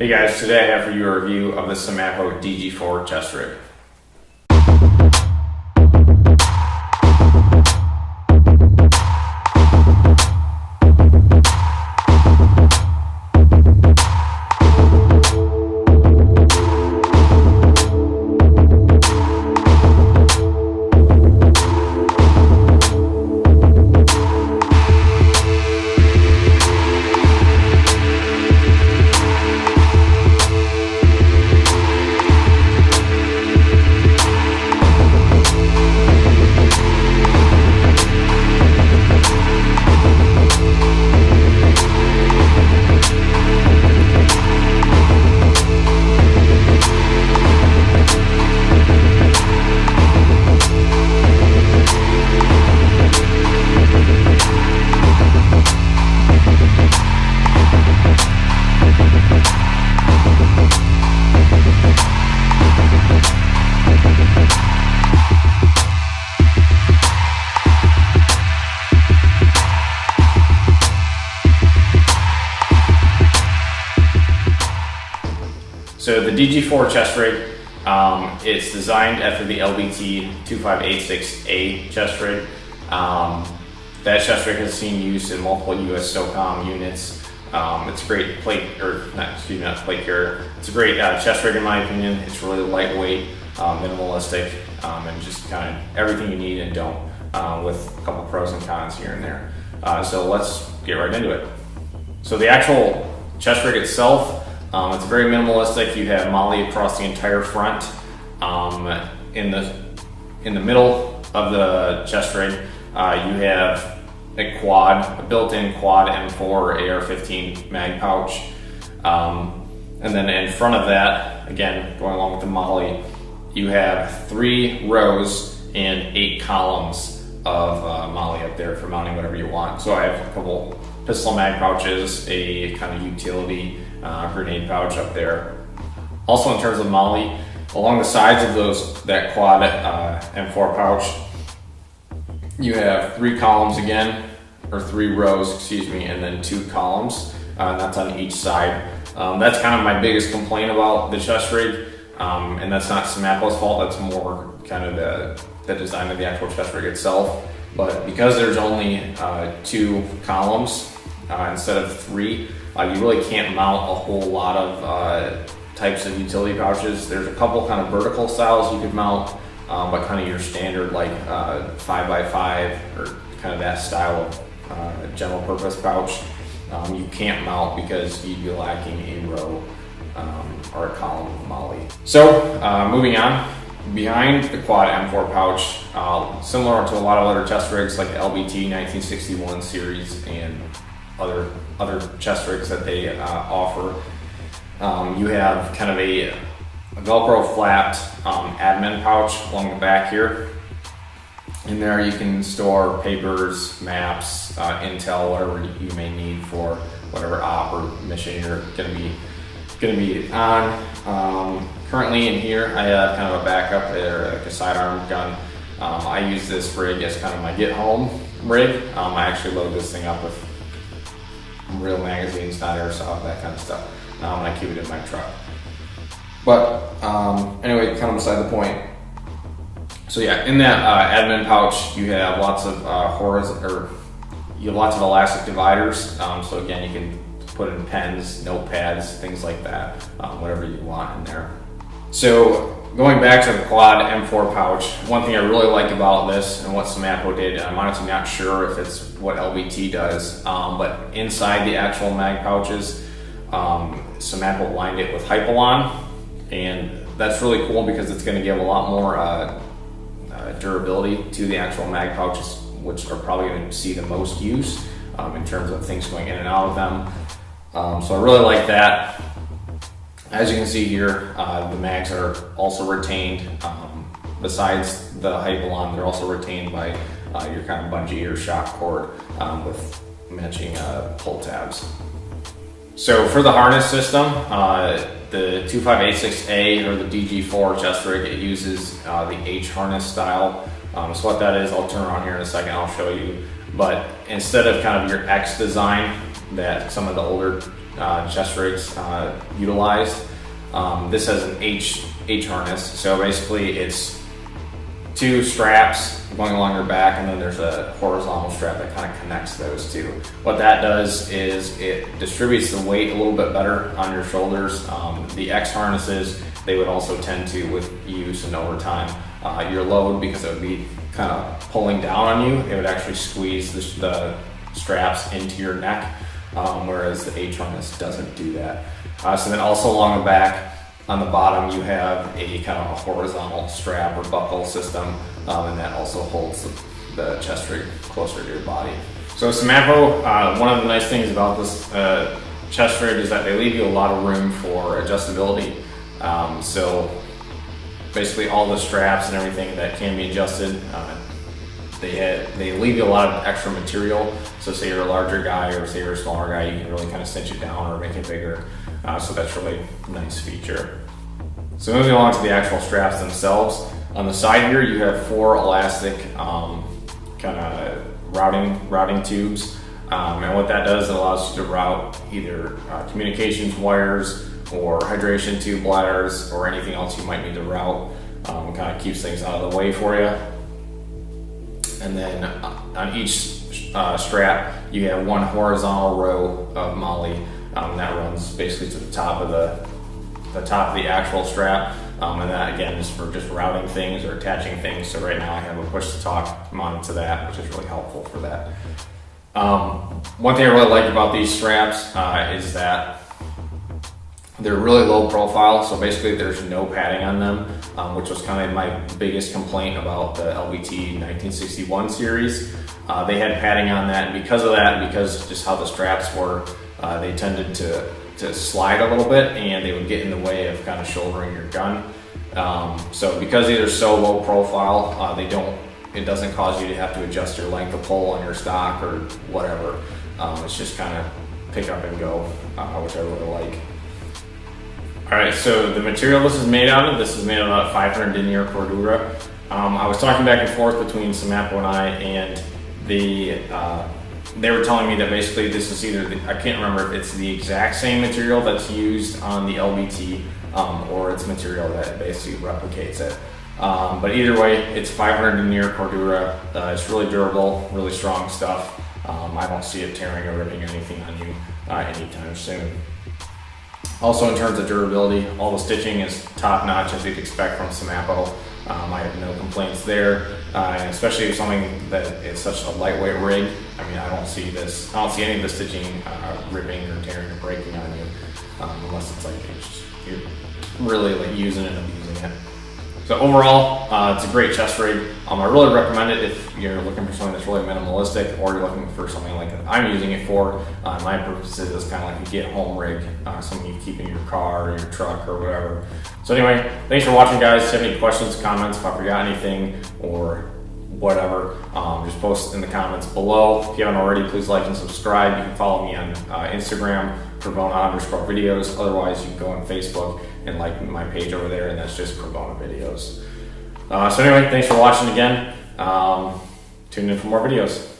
Hey guys, today I have for you a review of the Semapo DG4 chest rig. So the DG4 chest rig, it's designed after the LBT 2586A chest rig. That chest rig has seen use in multiple US SOCOM units. It's a great plate, or not plate carrier. It's a great chest rig in my opinion. It's really lightweight, minimalistic, and just kind of everything you need and don't, with a couple pros and cons here and there. So let's get right into it. So the actual chest rig itself, it's very minimalistic. You have molle across the entire front. In the middle of the chest rig, you have a built-in quad M4 AR-15 mag pouch. And then in front of that, again, going along with the molle, you have 3 rows and 8 columns of molle up there for mounting whatever you want. So I have a couple pistol mag pouches, a kind of utility grenade pouch up there. Also, in terms of molle, along the sides of that quad M4 pouch, you have 3 columns again, or 3 rows, excuse me, and then 2 columns. That's on each side. That's kind of my biggest complaint about the chest rig, and that's not Semapo's fault. That's more kind of the design of the actual chest rig itself. But because there's only 2 columns instead of 3, you really can't mount a whole lot of types of utility pouches. There's a couple kind of vertical styles you could mount, but kind of your standard like 5x5 or kind of that style of general purpose pouch, you can't mount because you'd be lacking a row or a column of molle. So moving on, behind the quad M4 pouch, similar to a lot of other chest rigs like the LBT 1961 series and other chest rigs that they offer, you have kind of a Velcro flapped admin pouch along the back here. In there you can store papers, maps, intel, whatever you may need for whatever op or mission you're going to be on. Currently in here I have kind of a backup or like a sidearm gun. I use this rig as kind of my get home rig. I actually load this thing up with real magazines, not airsoft, that kind of stuff. And I keep it in my truck. But anyway, kind of beside the point. So yeah, in that admin pouch, you have lots of lots of elastic dividers. So again, you can put in pens, notepads, things like that, whatever you want in there. So going back to the quad M4 pouch, one thing I really like about this and what Semapo did, and I'm honestly not sure if it's what LBT does, but inside the actual mag pouches, Semapo lined it with Hypalon, and that's really cool because it's going to give a lot more durability to the actual mag pouches, which are probably going to see the most use in terms of things going in and out of them. So I really like that. As you can see here, the mags are also retained. Besides the Hypalon, they're also retained by your kind of bungee or shock cord with matching pull tabs. So for the harness system, the 2586A or the DG4 chest rig, it uses the H harness style. So what that is, I'll turn around here in a second, I'll show you. But instead of kind of your X design, that some of the older chest rigs utilized. This has an H harness, so basically it's two straps going along your back, and then there's a horizontal strap that kind of connects those two. What that does is it distributes the weight a little bit better on your shoulders. The X harnesses, they would also tend to, with use and over time, your load, because it would be kind of pulling down on you, it would actually squeeze the straps into your neck, whereas the H harness doesn't do that. So then also along the back, on the bottom, you have a kind of a horizontal strap or buckle system, and that also holds the chest rig closer to your body. So Semapo, one of the nice things about this chest rig is that they leave you a lot of room for adjustability. So basically all the straps and everything that can be adjusted, they leave you a lot of extra material. So say you're a larger guy or say you're a smaller guy, you can really kind of cinch it down or make it bigger. So that's really a nice feature. So moving along to the actual straps themselves. On the side here, you have 4 elastic kind of routing tubes. And what that does, it allows you to route either communications wires or hydration tube bladders or anything else you might need to route. It kind of keeps things out of the way for you. And then on each strap, you have 1 horizontal row of molle that runs basically to the top of the actual strap. And that again is for just routing things or attaching things. So right now I have a push to talk mounted to that, which is really helpful for that. One thing I really like about these straps is that they're really low profile, so basically there's no padding on them, which was kind of my biggest complaint about the LBT 1961 series. They had padding on that, and because of that, and because just how the straps were, they tended to slide a little bit, and they would get in the way of kind of shouldering your gun. So because these are so low profile, it doesn't cause you to have to adjust your length of pull on your stock or whatever. It's just kind of pick up and go, which I really like. Alright, so the material this is made out of about 500 denier cordura. I was talking back and forth between Semapo and I, and they were telling me that basically this is either, I can't remember if it's the exact same material that's used on the LBT, or it's material that basically replicates it. But either way, it's 500 denier cordura. It's really durable, really strong stuff. I don't see it tearing or ripping anything on you anytime soon. Also, in terms of durability, all the stitching is top notch, as you'd expect from Semapo. I have no complaints there, and especially with something that is such a lightweight rig. I mean, I don't see any of the stitching ripping or tearing or breaking on you, unless it's like you're really like using and abusing it. So overall, it's a great chest rig. I really recommend it if you're looking for something that's really minimalistic, or you're looking for something like I'm using it for. My purposes is kind of like a get-home rig, something you keep in your car or your truck or whatever. So anyway, thanks for watching, guys. If you have any questions, comments, if I forgot anything or whatever, just post in the comments below. If you haven't already, please like and subscribe. You can follow me on Instagram, Pravona_videos. Otherwise, you can go on Facebook and like my page over there, and that's just Pravona videos. So anyway, thanks for watching again. Tune in for more videos.